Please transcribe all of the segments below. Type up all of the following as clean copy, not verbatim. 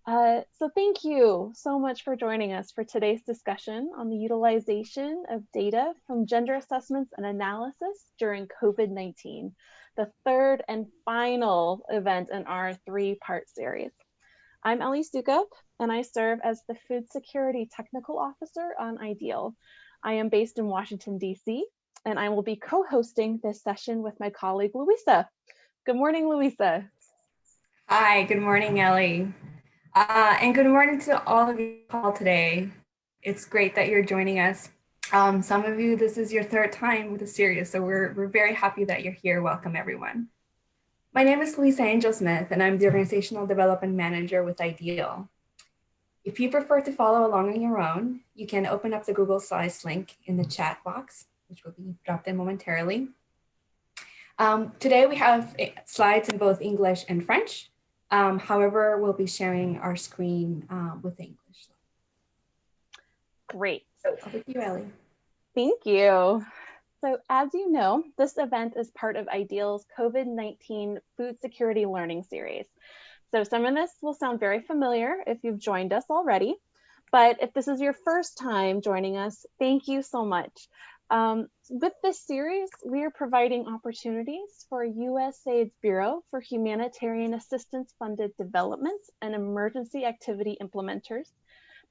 So thank you so much for joining us for today's discussion on the utilization of data from gender assessments and analysis during COVID-19, the third and final event in our three-part series. I'm Ellie Stukup, and I serve as the Food Security Technical Officer on IDEAL. I am based in Washington, D.C., and I will be co-hosting this session with my colleague, Louisa. Good morning, Louisa. Hi, good morning, Ellie. And good morning to all of you on the call today. It's great that you're joining us. Some of you, this is your third time with the series, so we're very happy that you're here. Welcome, everyone. My name is Lisa Angel Smith, and I'm the Organizational Development Manager with IDEAL. If you prefer to follow along on your own, you can open up the Google Slides link in the chat box, which will be dropped in momentarily. Today we have slides in both English and French. However, we'll be sharing our screen with English. Great. So over to you, Ellie. Thank you. So as you know, this event is part of IDEAL's COVID-19 Food Security Learning Series. So some of this will sound very familiar if you've joined us already, but if this is your first time joining us, thank you so much. With this series, we are providing opportunities for USAID's Bureau for Humanitarian Assistance Funded Development and Emergency Activity Implementers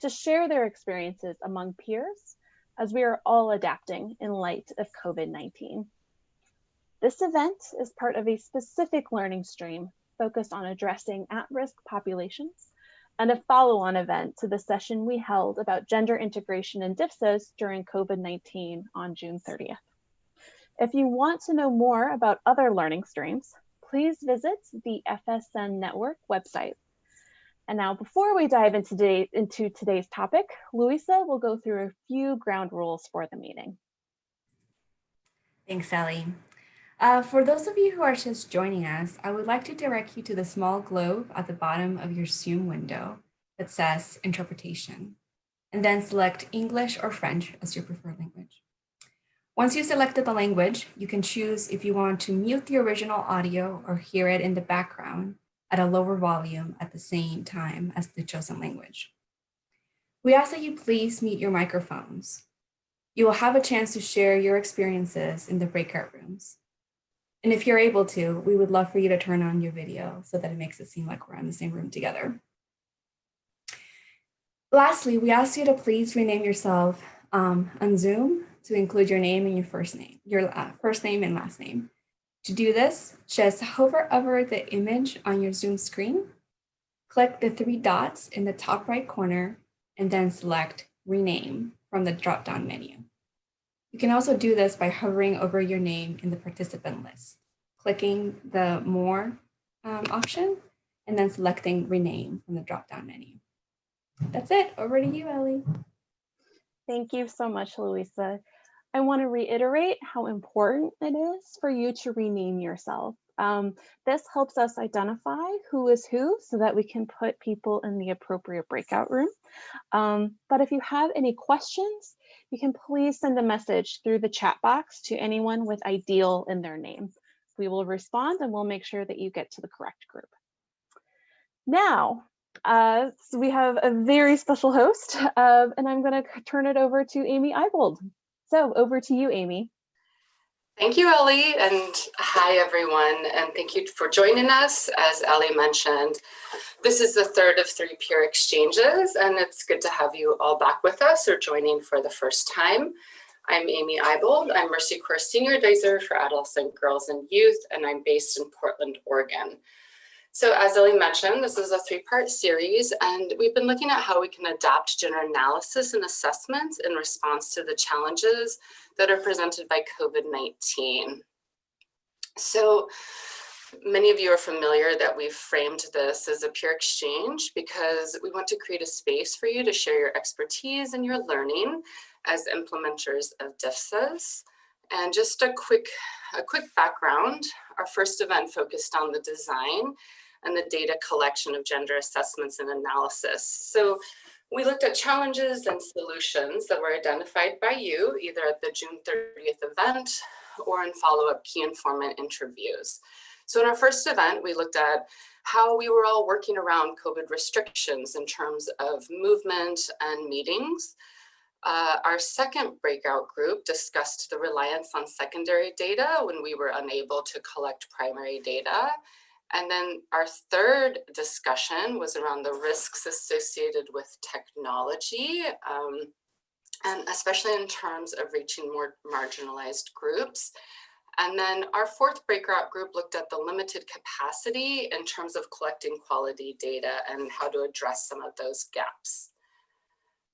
to share their experiences among peers as we are all adapting in light of COVID-19. This event is part of a specific learning stream focused on addressing at-risk populations and a follow-on event to the session we held about gender integration in DFSAs during COVID-19 on June 30th. If you want to know more about other learning streams, please visit the FSN Network website. And now, before we dive into today's topic, Louisa will go through a few ground rules for the meeting. Thanks, Ellie. For those of you who are just joining us, I would like to direct you to the small globe at the bottom of your Zoom window that says Interpretation, and then select English or French as your preferred language. Once you've selected the language, you can choose if you want to mute the original audio or hear it in the background at a lower volume at the same time as the chosen language. We ask that you please mute your microphones. You will have a chance to share your experiences in the breakout rooms. And if you're able to, we would love for you to turn on your video so that it makes it seem like we're in the same room together. Lastly, we ask you to please rename yourself on Zoom to include your name and your first name and last name. To do this, just hover over the image on your Zoom screen, click the three dots in the top right corner, and then select Rename from the drop-down menu. You can also do this by hovering over your name in the participant list, clicking the More option, and then selecting Rename from the drop-down menu. That's it. Over to you, Ellie. Thank you so much, Louisa. I want to reiterate how important it is for you to rename yourself. This helps us identify who is who so that we can put people in the appropriate breakout room. But if you have any questions, you can please send a message through the chat box to anyone with IDEAL in their name. We will respond and we'll make sure that you get to the correct group. Now, so we have a very special host, and I'm going to turn it over to Amy Eibold. So over to you, Amy. Thank you, Ellie, and hi, everyone, and thank you for joining us. As Ellie mentioned, this is the third of three peer exchanges, and it's good to have you all back with us or joining for the first time. I'm Amy Eibold. I'm Mercy Corps Senior Advisor for Adolescent Girls and Youth, and I'm based in Portland, Oregon. So as Ellie mentioned, this is a three-part series, and we've been looking at how we can adapt gender analysis and assessments in response to the challenges that are presented by COVID-19. So many of you are familiar that we've framed this as a peer exchange because we want to create a space for you to share your expertise and your learning as implementers of DFSAs. And just a quick background, our first event focused on the design and the data collection of gender assessments and analysis. So we looked at challenges and solutions that were identified by you, either at the June 30th event or in follow-up key informant interviews. So in our first event, we looked at how we were all working around COVID restrictions in terms of movement and meetings. Our second breakout group discussed the reliance on secondary data when we were unable to collect primary data. And then our third discussion was around the risks associated with technology, and especially in terms of reaching more marginalized groups. And then our fourth breakout group looked at the limited capacity in terms of collecting quality data and how to address some of those gaps.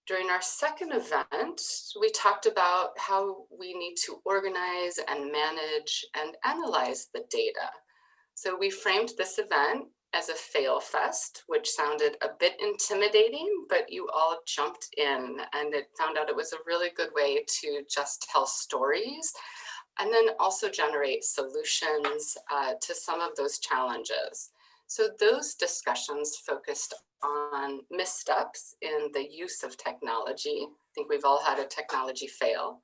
During our second event, we talked about how we need to organize and manage and analyze the data. So we framed this event as a fail fest, which sounded a bit intimidating, but you all jumped in and it found out it was a really good way to just tell stories and then also generate solutions to some of those challenges. So those discussions focused on missteps in the use of technology. I think we've all had a technology fail.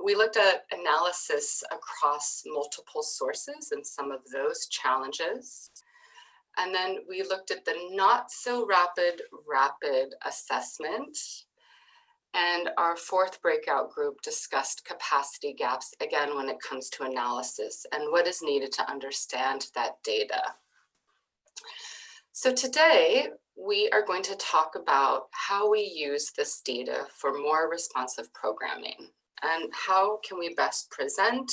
We looked at analysis across multiple sources and some of those challenges. And then we looked at the not so rapid assessment. And our fourth breakout group discussed capacity gaps, again, when it comes to analysis and what is needed to understand that data. So today, we are going to talk about how we use this data for more responsive programming and how can we best present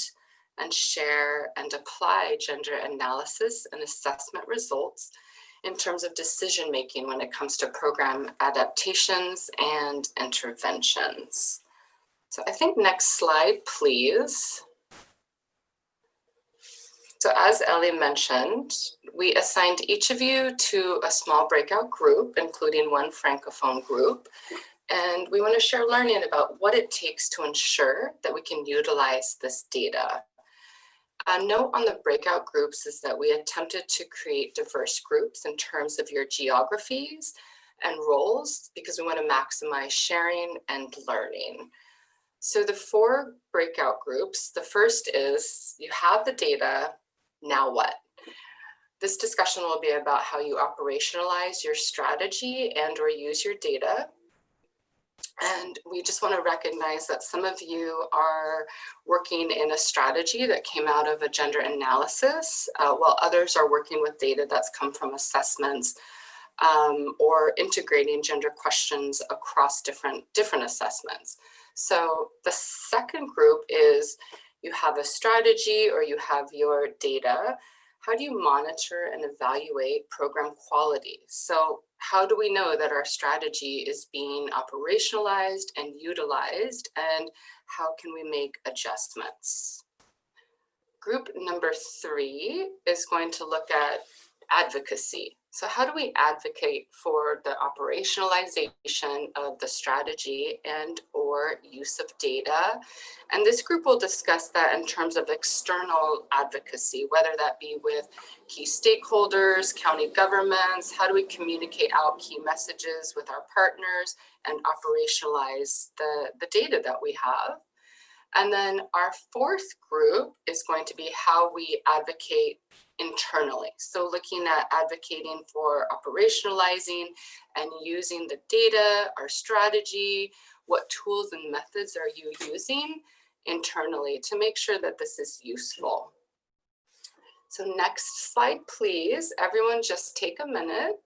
and share and apply gender analysis and assessment results in terms of decision making when it comes to program adaptations and interventions. So I think next slide, please. So as Ellie mentioned, we assigned each of you to a small breakout group, including one Francophone group. And we want to share learning about what it takes to ensure that we can utilize this data. A note on the breakout groups is that we attempted to create diverse groups in terms of your geographies and roles because we want to maximize sharing and learning. So the four breakout groups, the first is you have the data, now what? This discussion will be about how you operationalize your strategy and or use your data. And we just want to recognize that some of you are working in a strategy that came out of a gender analysis, while others are working with data that's come from assessments or integrating gender questions across different assessments. So the second group is you have a strategy or you have your data. How do you monitor and evaluate program quality? So how do we know that our strategy is being operationalized and utilized, and how can we make adjustments? Group number 3 is going to look at advocacy. So how do we advocate for the operationalization of the strategy and or use of data? And this group will discuss that in terms of external advocacy, whether that be with key stakeholders, county governments. How do we communicate out key messages with our partners and operationalize the data that we have? And then our fourth group is going to be how we advocate internally. So looking at advocating for operationalizing and using the data, our strategy, what tools and methods are you using internally to make sure that this is useful. So next slide, please. Everyone just take a minute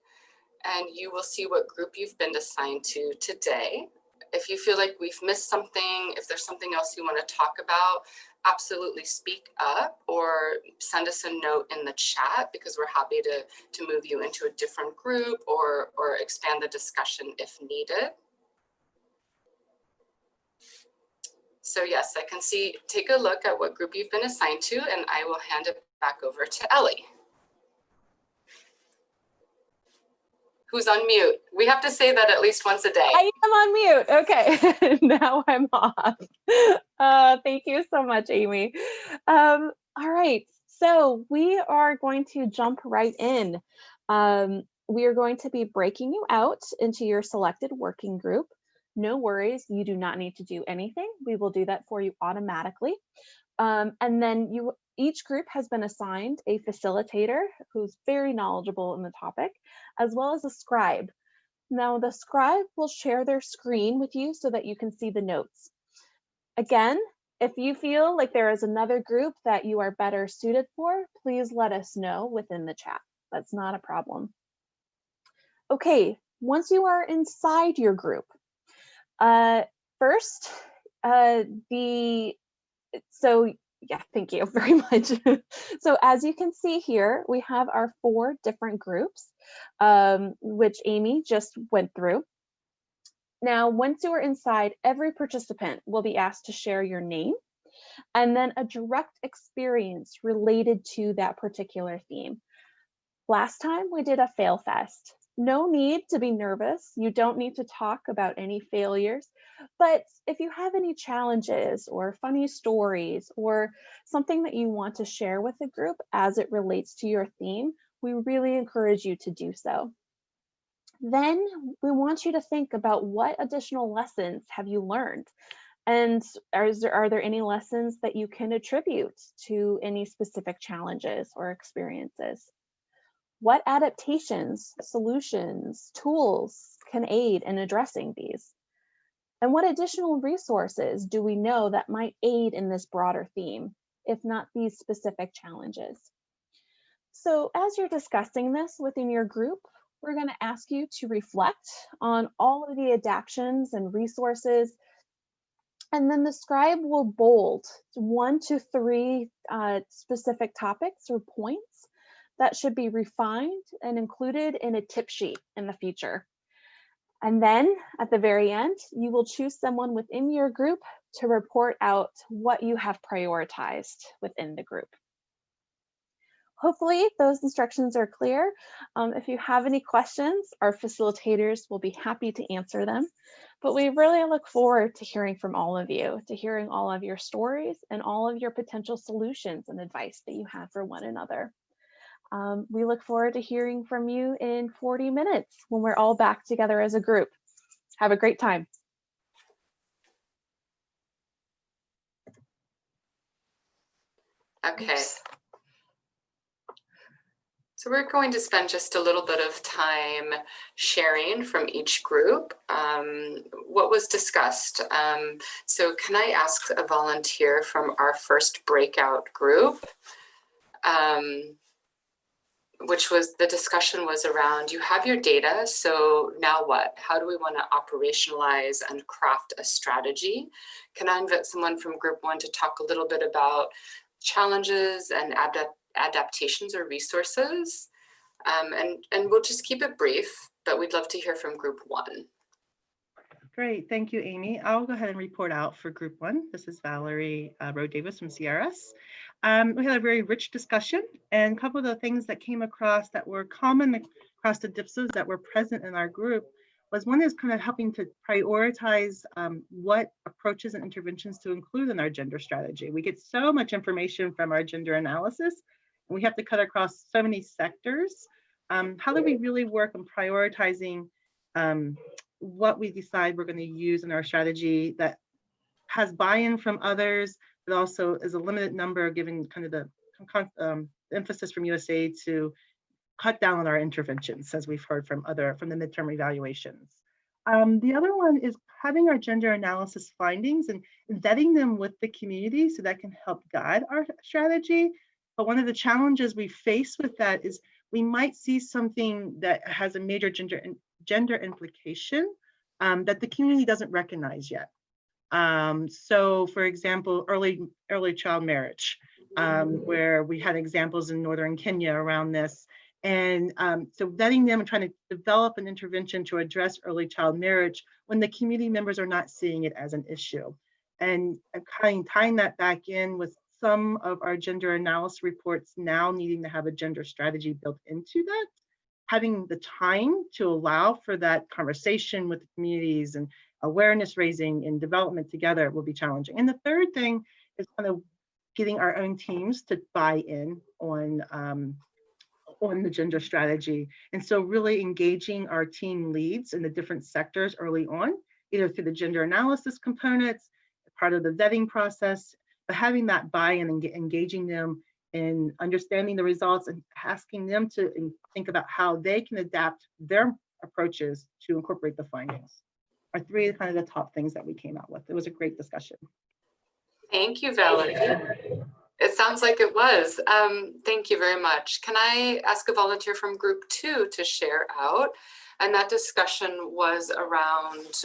and you will see what group you've been assigned to today. If you feel like we've missed something, if there's something else you want to talk about, absolutely speak up or send us a note in the chat because we're happy to move you into a different group or expand the discussion if needed. So yes, I can see, take a look at what group you've been assigned to, and I will hand it back over to Ellie. Who's on mute? We have to say that at least once a day. I am on mute. Okay, now I'm off. Thank you so much, Amy. All right, so we are going to jump right in. We are going to be breaking you out into your selected working group. No worries, you do not need to do anything. We will do that for you automatically. And then you Each group has been assigned a facilitator who's very knowledgeable in the topic, as well as a scribe. Now, the scribe will share their screen with you so that you can see the notes. Again, if you feel like there is another group that you are better suited for, please let us know within the chat. That's not a problem. Okay, once you are inside your group, first, thank you very much. So as you can see here, we have our 4 different groups, which Amy just went through. Now, once you are inside, every participant will be asked to share your name and then a direct experience related to that particular theme. Last time we did a fail fest. No need to be nervous. You don't need to talk about any failures, but if you have any challenges or funny stories or something that you want to share with the group as it relates to your theme, we really encourage you to do so. Then we want you to think about what additional lessons have you learned? And are there any lessons that you can attribute to any specific challenges or experiences? What adaptations, solutions, tools can aid in addressing these? And what additional resources do we know that might aid in this broader theme, if not these specific challenges? So as you're discussing this within your group, we're going to ask you to reflect on all of the adaptations and resources. And then the scribe will bold 1 to 3 specific topics or points that should be refined and included in a tip sheet in the future. And then at the very end, you will choose someone within your group to report out what you have prioritized within the group. Hopefully those instructions are clear. If you have any questions, our facilitators will be happy to answer them. But we really look forward to hearing from all of you, to hearing all of your stories and all of your potential solutions and advice that you have for one another. We look forward to hearing from you in 40 minutes when we're all back together as a group. Have a great time. Okay. So we're going to spend just a little bit of time sharing from each group what was discussed. So can I ask a volunteer from our first breakout group, which was, the discussion was around, you have your data, so now what? How do we want to operationalize and craft a strategy? Can I invite someone from group 1 to talk a little bit about challenges and adaptations or resources? And we'll just keep it brief, but we'd love to hear from group 1. Great, thank you, Amy. I'll go ahead and report out for group 1. This is Valerie Rowe-Davis from CRS. We had a very rich discussion, and a couple of the things that came across that were common across the DFSAs that were present in our group was, one is kind of helping to prioritize what approaches and interventions to include in our gender strategy. We get so much information from our gender analysis, and we have to cut across so many sectors. How do we really work on prioritizing what we decide we're going to use in our strategy that has buy-in from others, but also is a limited number, given kind of the emphasis from USA to cut down on our interventions, as we've heard from the midterm evaluations. The other one is having our gender analysis findings and vetting them with the community so that can help guide our strategy. But one of the challenges we face with that is we might see something that has a major gender implication that the community doesn't recognize yet. So for example, early child marriage, where we had examples in northern Kenya around this. And so vetting them and trying to develop an intervention to address early child marriage when the community members are not seeing it as an issue. And kind of tying that back in with some of our gender analysis reports now needing to have a gender strategy built into that, having the time to allow for that conversation with the communities and awareness raising and development together will be challenging. And the third thing is kind of getting our own teams to buy in on the gender strategy. And so really engaging our team leads in the different sectors early on, either through the gender analysis components, part of the vetting process, but having that buy-in and engaging them in understanding the results and asking them to think about how they can adapt their approaches to incorporate the findings are three kind of the top things that we came out with. It was a great discussion. Thank you, Valerie. It sounds like it was. Thank you very much. Can I ask a volunteer from group 2 to share out? And that discussion was around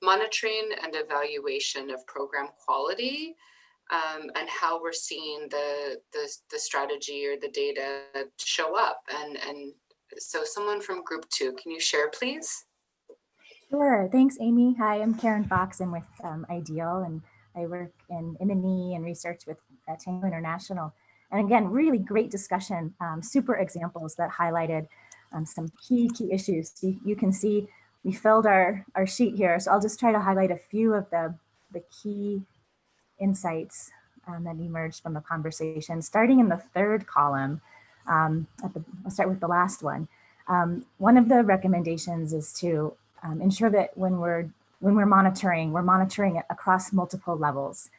monitoring and evaluation of program quality, and how we're seeing the strategy or the data show up. And so someone from group 2, can you share, please? Sure. Thanks, Amy. Hi, I'm Karen Fox. I'm with IDEAL, and I work in M&E and research with Tango International. And again, really great discussion, super examples that highlighted some key issues. You can see we filled our sheet here, so I'll just try to highlight a few of the key insights that emerged from the conversation. Starting in the third column, I'll start with the last one. One of the recommendations is to ensure that when we're monitoring, we're monitoring it across multiple levels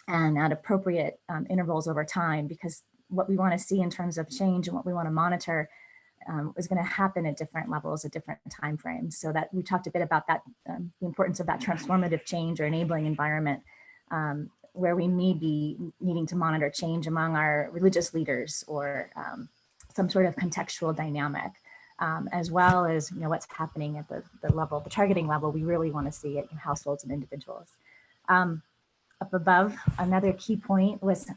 and at appropriate intervals over time, because what we want to see in terms of change and what we want to monitor is going to happen at different levels at different timeframes. So that we talked a bit about that, the importance of that transformative change or enabling environment, where we may be needing to monitor change among our religious leaders or some sort of contextual dynamic. As well as what's happening at the level, the targeting level, we really want to see it in households and individuals. Up above, another key point was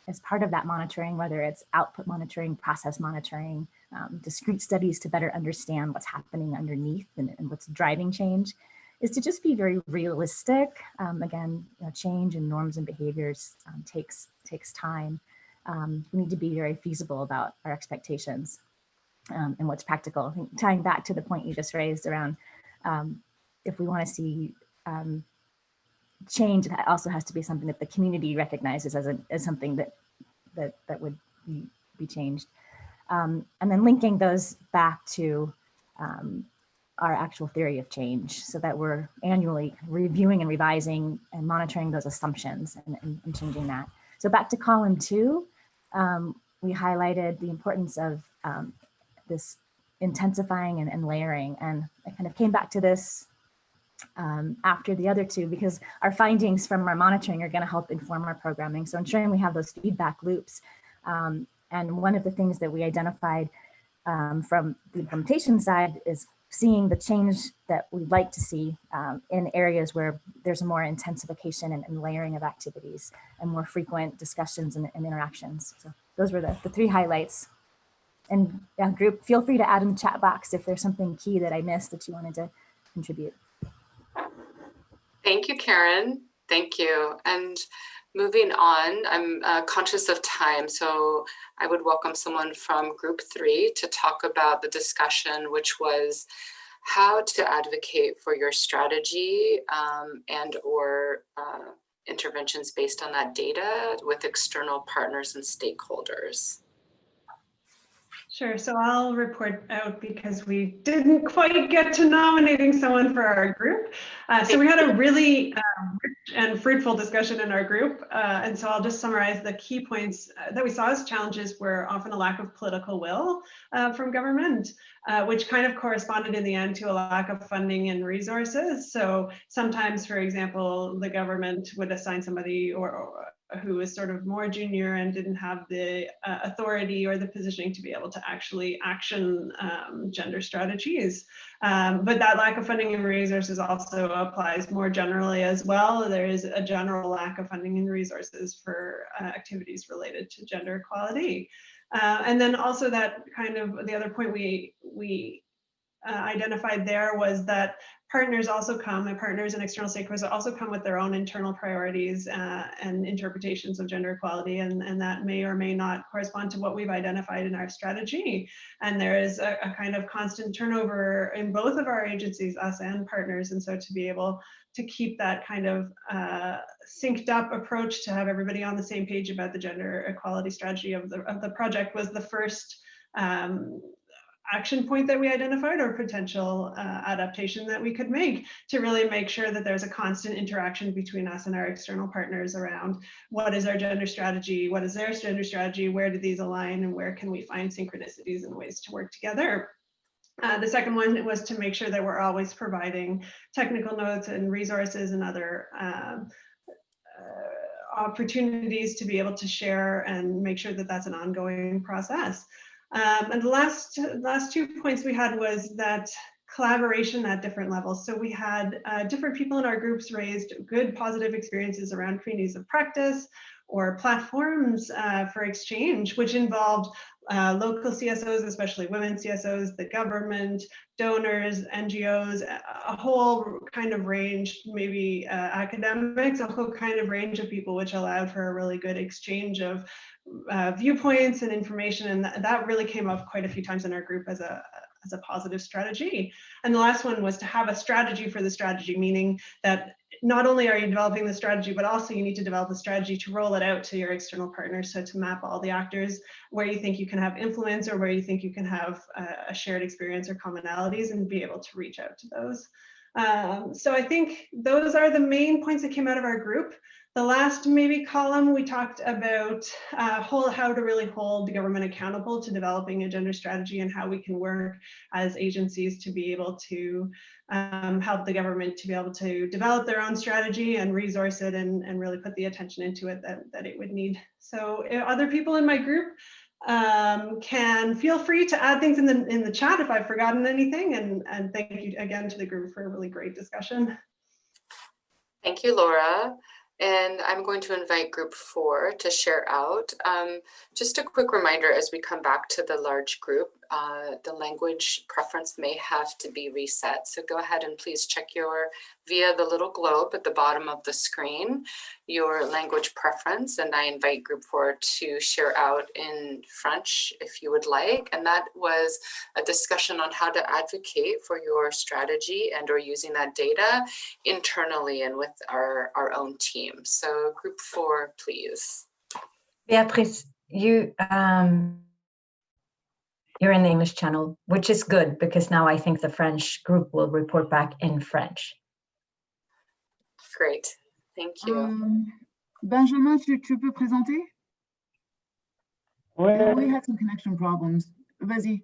as part of that monitoring, whether it's output monitoring, process monitoring, discrete studies to better understand what's happening underneath and what's driving change, is to just be very realistic. Again, change in norms and behaviors takes time. We need to be very feasible about our expectations. And what's practical. I think tying back to the point you just raised around if we want to see change, that also has to be something that the community recognizes as something that would be changed. And then linking those back to our actual theory of change, so that we're annually reviewing and revising and monitoring those assumptions and changing that. So back to column 2, we highlighted the importance of this intensifying and layering. And I kind of came back to this after the other two, because our findings from our monitoring are going to help inform our programming. So ensuring we have those feedback loops. And one of the things that we identified from the implementation side is seeing the change that we'd like to see in areas where there's more intensification and layering of activities and more frequent discussions and interactions. So those were the 3 highlights. And group, feel free to add in the chat box if there's something key that I missed that you wanted to contribute. Thank you, Karen. Thank you. And moving on, I'm conscious of time, so I would welcome someone from group 3 to talk about the discussion, which was how to advocate for your strategy and or interventions based on that data with external partners and stakeholders. Sure, so I'll report out because we didn't quite get to nominating someone for our group. So we had a really rich and fruitful discussion in our group. And so I'll just summarize the key points that we saw as challenges were often a lack of political will from government, which kind of corresponded in the end to a lack of funding and resources. So sometimes, for example, the government would assign somebody or who was sort of more junior and didn't have the authority or the positioning to be able to actually action gender strategies. But that lack of funding and resources also applies more generally as well. There is a general lack of funding and resources for activities related to gender equality. And then also that kind of the other point we identified there was that partners and external stakeholders also come with their own internal priorities and interpretations of gender equality, and that may or may not correspond to what we've identified in our strategy. And there is a kind of constant turnover in both of our agencies, us and partners, and so to be able to keep that kind of synced up approach to have everybody on the same page about the gender equality strategy of the project was the first action point that we identified or potential adaptation that we could make to really make sure that there's a constant interaction between us and our external partners around what is our gender strategy, what is their gender strategy, where do these align, and where can we find synchronicities and ways to work together. The second one was to make sure that we're always providing technical notes and resources and other opportunities to be able to share and make sure that that's an ongoing process. And the last 2 points we had was that collaboration at different levels. So we had different people in our groups raised good positive experiences around communities of practice or platforms for exchange, which involved local CSOs, especially women CSOs, the government, donors, NGOs, a whole kind of range, maybe academics, a whole kind of range of people, which allowed for a really good exchange of viewpoints and information. And that really came up quite a few times in our group as a positive strategy. And the last one was to have a strategy for the strategy, meaning that not only are you developing the strategy, but also you need to develop a strategy to roll it out to your external partners. So to map all the actors where you think you can have influence or where you think you can have a shared experience or commonalities and be able to reach out to those. So I think those are the main points that came out of our group. The last maybe column, we talked about how to really hold the government accountable to developing a gender strategy and how we can work as agencies to be able to help the government to be able to develop their own strategy and resource it and really put the attention into it that it would need. So if other people in my group can feel free to add things in the chat if I've forgotten anything, and thank you again to the group for a really great discussion. Thank you, Laura. And I'm going to invite group 4 to share out. Just a quick reminder as we come back to the large group, the language preference may have to be reset. So go ahead and please check via the little globe at the bottom of the screen, your language preference. And I invite group 4 to share out in French if you would like. And that was a discussion on how to advocate for your strategy and or using that data internally and with our own team. So group 4, please. Beatrice, you're in the English channel, which is good because now I think the French group will report back in French. Great, thank you. Benjamin, tu peux présenter? Ouais. We had some connection problems. Vas-y.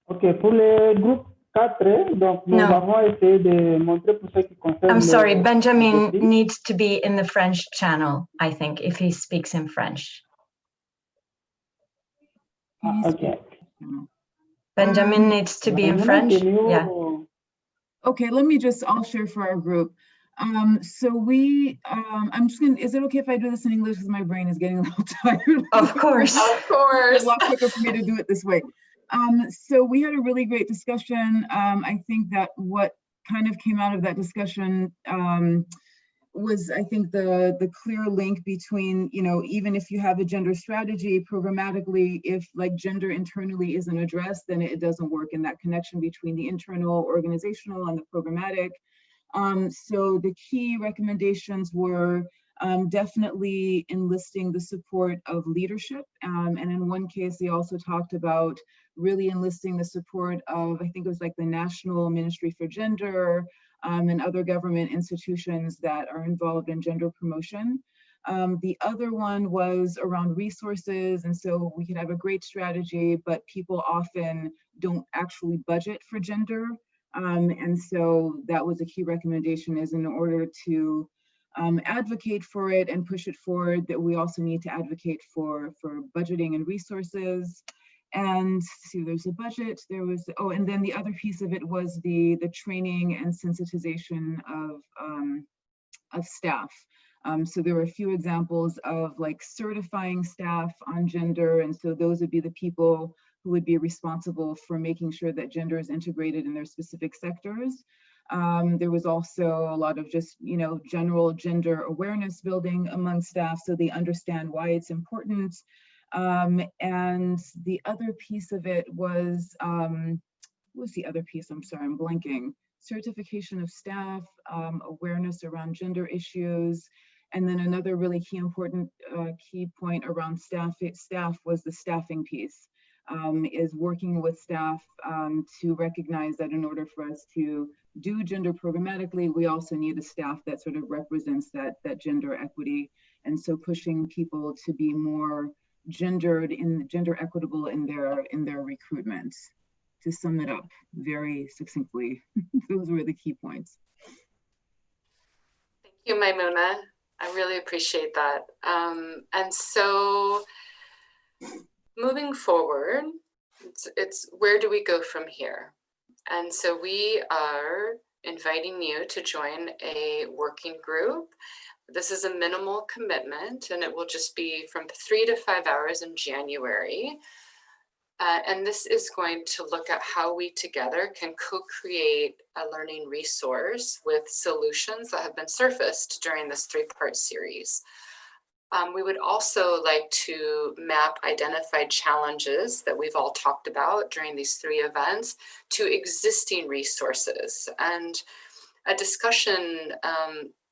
Ok, pour le groupe 4, donc nous avons essayé de montrer pour ceux qui concernent. I'm sorry, Benjamin needs to be in the French channel, I think, if he speaks in French. Okay. Benjamin needs to be in French. Yeah. Okay, I'll share for our group. So I'm just gonna, is it okay if I do this in English because my brain is getting a little tired? Of course. Of course. It's a lot quicker for me to do it this way. So we had a really great discussion. I think that what kind of came out of that discussion was, I think, the clear link between, even if you have a gender strategy programmatically, if like gender internally isn't addressed, then it doesn't work in that connection between the internal organizational and the programmatic. So the key recommendations were definitely enlisting the support of leadership. And in one case, they also talked about really enlisting the support of, I think it was like the National Ministry for Gender, and other government institutions that are involved in gender promotion. The other one was around resources. And so we could have a great strategy, but people often don't actually budget for gender. And so that was a key recommendation, is in order to advocate for it and push it forward, that we also need to advocate for budgeting and resources. And see, there's a budget, there was, and then the other piece of it was the training and sensitization of staff. So there were a few examples of like certifying staff on gender. And so those would be the people who would be responsible for making sure that gender is integrated in their specific sectors. There was also a lot of just, general gender awareness building among staff so they understand why it's important. And the other piece of it was, what was the other piece? I'm sorry, I'm blanking. Certification of staff, awareness around gender issues, And then another really key point around staff was the staffing piece, is working with staff to recognize that in order for us to do gender programmatically, we also need a staff that sort of represents that gender equity. And so pushing people to be more gender equitable in their recruitment. To sum it up very succinctly, those were the key points. Thank you, Maimuna. I really appreciate that. And so moving forward, it's where do we go from here? And so we are inviting you to join a working group. This is a minimal commitment, and it will just be from 3 to 5 hours in January. And this is going to look at how we together can co-create a learning resource with solutions that have been surfaced during this 3-part series. We would also like to map identified challenges that we've all talked about during these 3 events to existing resources. And a discussion,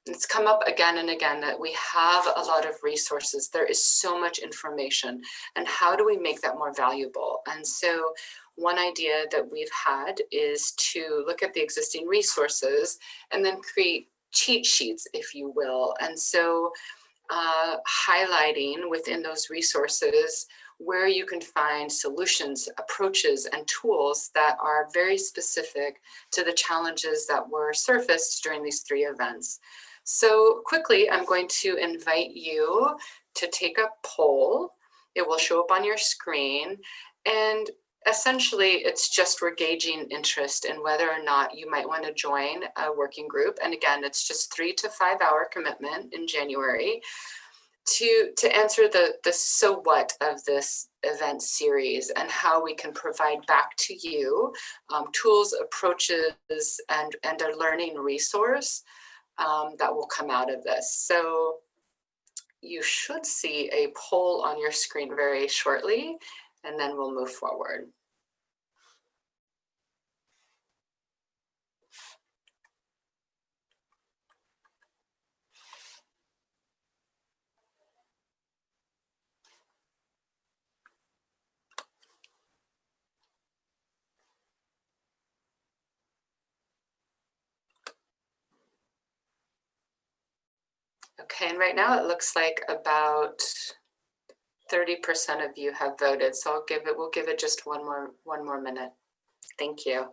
it's come up again and again that we have a lot of resources. There is so much information, and how do we make that more valuable? And so one idea that we've had is to look at the existing resources and then create cheat sheets, if you will. And so highlighting within those resources where you can find solutions, approaches, and tools that are very specific to the challenges that were surfaced during these 3 events. So quickly, I'm going to invite you to take a poll. It will show up on your screen. And essentially, it's just we're gauging interest in whether or not you might want to join a working group. And again, it's just 3 to 5 hour commitment in January to answer the so what of this event series and how we can provide back to you tools, approaches, and a learning resource that will come out of this. So you should see a poll on your screen very shortly, and then we'll move forward. Okay, and right now it looks like about 30% of you have voted. So we'll give it just one more minute. Thank you.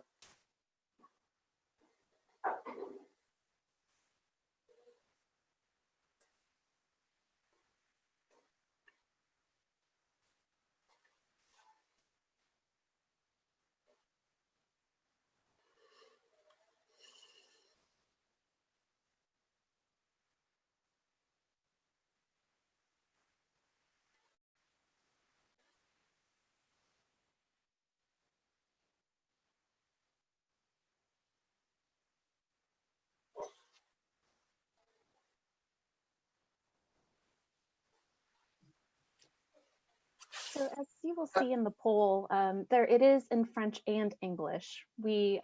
So as you will see in the poll, it is in French and English. We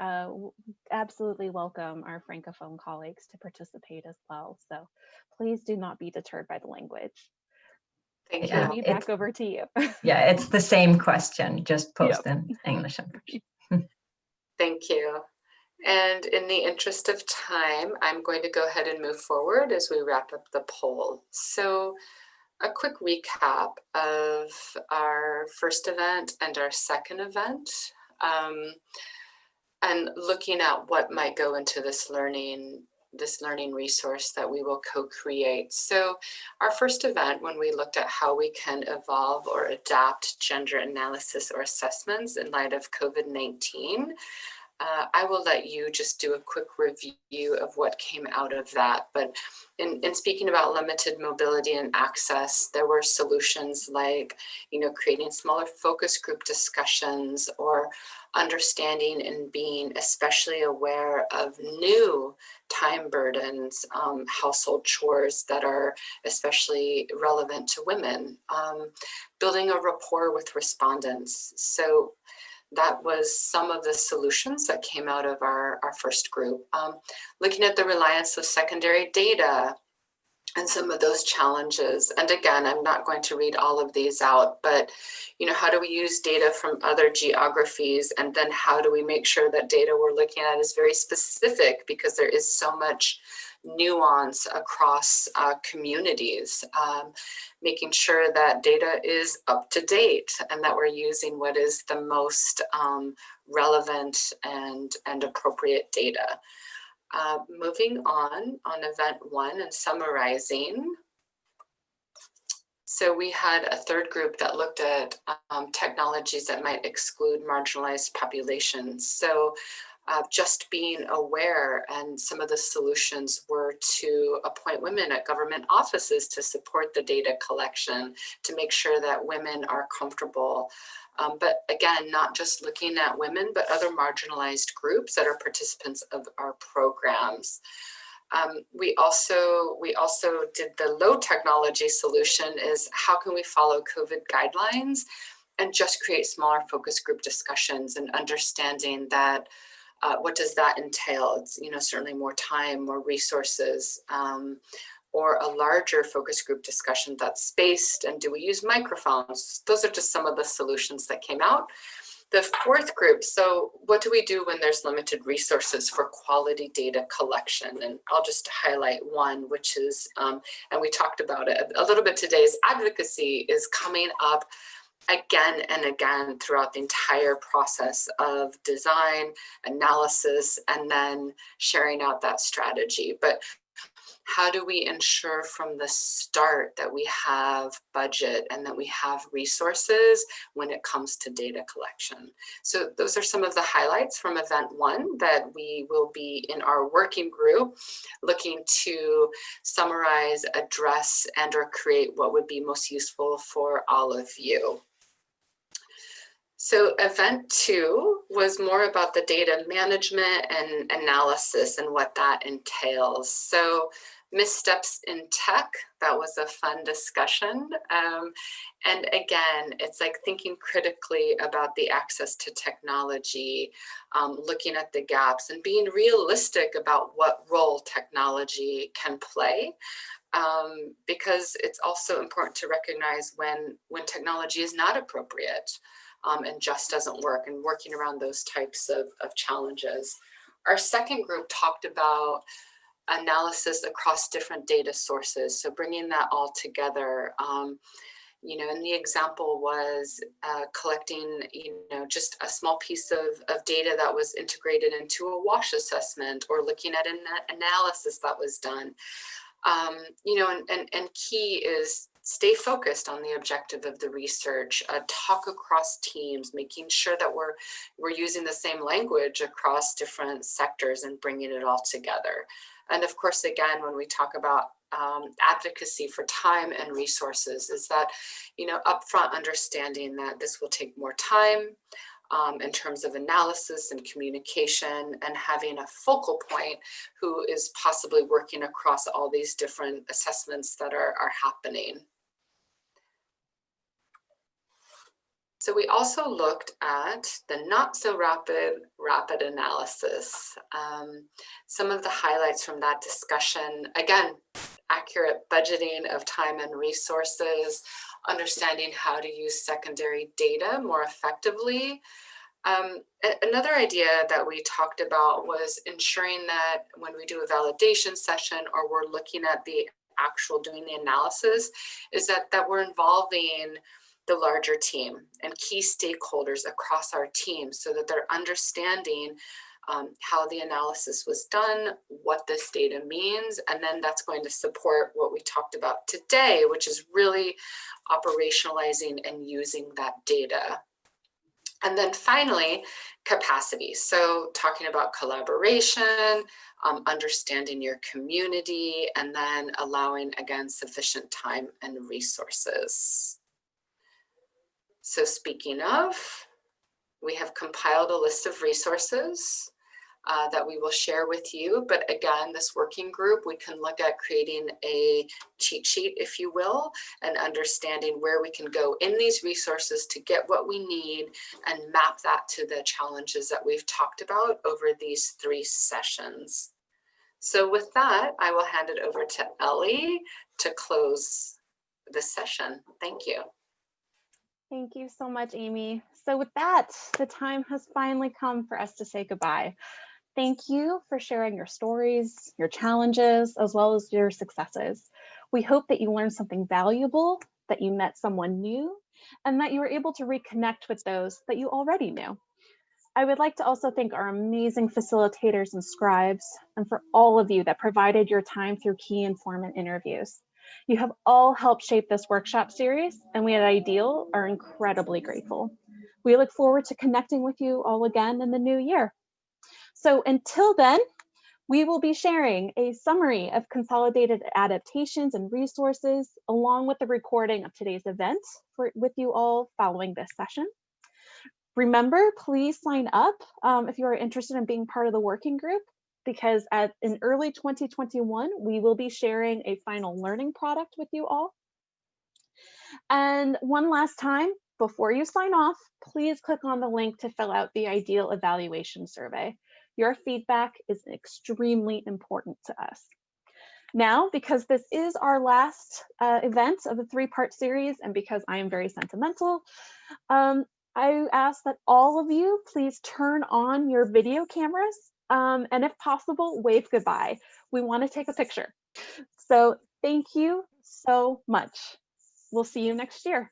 absolutely welcome our Francophone colleagues to participate as well. So please do not be deterred by the language. Thank you. Amy, back over to you. Yeah, it's the same question, just post in English and French. Thank you. And in the interest of time, I'm going to go ahead and move forward as we wrap up the poll. So a quick recap of our first event and our second event, and looking at what might go into this learning resource that we will co-create. So our first event, when we looked at how we can evolve or adapt gender analysis or assessments in light of COVID-19, I will let you just do a quick review of what came out of that. But in speaking about limited mobility and access, there were solutions like, creating smaller focus group discussions or understanding and being especially aware of new time burdens, household chores that are especially relevant to women, building a rapport with respondents. So that was some of the solutions that came out of our first group. Looking at the reliance of secondary data, and some of those challenges. And again, I'm not going to read all of these out, but how do we use data from other geographies? And then how do we make sure that data we're looking at is very specific, because there is so much nuance across communities, making sure that data is up to date and that we're using what is the most relevant and appropriate data. Moving on event 1 and summarizing. So we had a third group that looked at technologies that might exclude marginalized populations. So just being aware, and some of the solutions were to appoint women at government offices to support the data collection, to make sure that women are comfortable. But again, not just looking at women, but other marginalized groups that are participants of our programs. We also did the low technology solution, is how can we follow COVID guidelines and just create smaller focus group discussions, and understanding that what does that entail? It's certainly more time, more resources, or a larger focus group discussion that's spaced, and do we use microphones? Those are just some of the solutions that came out. The fourth group, so what do we do when there's limited resources for quality data collection? And I'll just highlight one, which is, and we talked about it a little bit today, is advocacy is coming up again and again throughout the entire process of design, analysis, and then sharing out that strategy. But how do we ensure from the start that we have budget and that we have resources when it comes to data collection? So those are some of the highlights from event 1 that we will be in our working group looking to summarize, address, and or create what would be most useful for all of you. So event 2 was more about the data management and analysis and what that entails. So missteps in tech, that was a fun discussion. And again, it's like thinking critically about the access to technology, looking at the gaps and being realistic about what role technology can play. Because it's also important to recognize when technology is not appropriate. And just doesn't work, and working around those types of challenges. Our second group talked about analysis across different data sources. So bringing that all together, and the example was collecting, just a small piece of data that was integrated into a WASH assessment, or looking at an analysis that was done. And key is stay focused on the objective of the research, talk across teams, making sure that we're using the same language across different sectors and bringing it all together. And of course, again, when we talk about advocacy for time and resources, is that, upfront understanding that this will take more time in terms of analysis and communication, and having a focal point who is possibly working across all these different assessments that are happening. So we also looked at the not so rapid analysis. Some of the highlights from that discussion, again, accurate budgeting of time and resources, understanding how to use secondary data more effectively. Another idea that we talked about was ensuring that when we do a validation session, or we're looking at the actual doing the analysis, is that we're involving the larger team and key stakeholders across our team, so that they're understanding how the analysis was done, what this data means, and then that's going to support what we talked about today, which is really operationalizing and using that data. And then finally, capacity. So talking about collaboration, understanding your community, and then allowing, again, sufficient time and resources. So speaking of, we have compiled a list of resources that we will share with you. But again, this working group, we can look at creating a cheat sheet, if you will, and understanding where we can go in these resources to get what we need and map that to the challenges that we've talked about over these 3 sessions. So with that, I will hand it over to Ellie to close this session. Thank you. Thank you so much, Amy. So with that, the time has finally come for us to say goodbye. Thank you for sharing your stories, your challenges, as well as your successes. We hope that you learned something valuable, that you met someone new, and that you were able to reconnect with those that you already knew. I would like to also thank our amazing facilitators and scribes, and for all of you that provided your time through key informant interviews. You have all helped shape this workshop series, and we at Ideal are incredibly grateful. We look forward to connecting with you all again in the new year. So until then, we will be sharing a summary of consolidated adaptations and resources, along with the recording of today's event with you all following this session. Remember, please sign up if you are interested in being part of the working group, because in early 2021, we will be sharing a final learning product with you all. And one last time, before you sign off, please click on the link to fill out the Ideal Evaluation Survey. Your feedback is extremely important to us. Now, because this is our last event of the 3-part series, and because I am very sentimental, I ask that all of you please turn on your video cameras, and if possible, wave goodbye. We want to take a picture. So thank you so much. We'll see you next year.